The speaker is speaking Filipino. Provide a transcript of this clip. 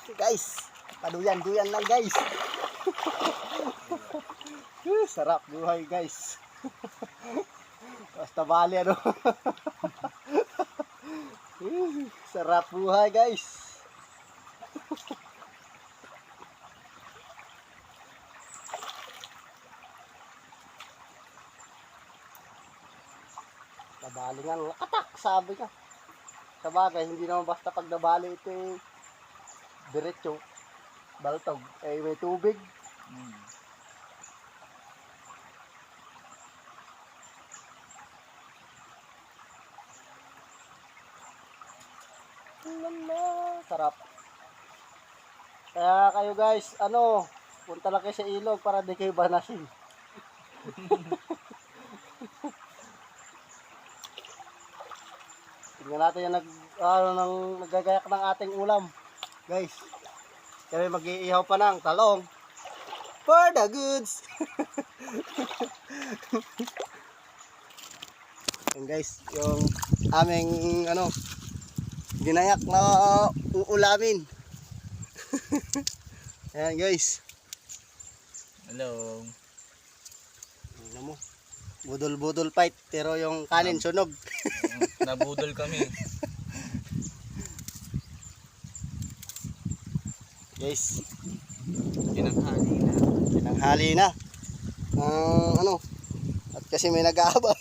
Guys, paduyan-duyan lang guys. Sarap buhay guys. Basta bali ano. Sarap buhay guys. Nabali nga, katak, sabi ka. Sabagay, hindi naman basta pag nabali ito eh, diretso, baltog, eh may tubig. Sarap. Kaya kayo guys, ano, punta lang kayo sa ilog para di kayo banasin. Tingnan natin yung naggagayak ng ating ulam. Guys, kami mag-iihaw pa ng talong. For the goods! Yan guys, yung aming ginayak na uulamin. Ayan guys. Hello. Ano mo? Budol-budol fight, pero yung kanin sunog. Nabudol kami. Guys, Tinanghali na. tinanghali na. At kasi may nag-aabang.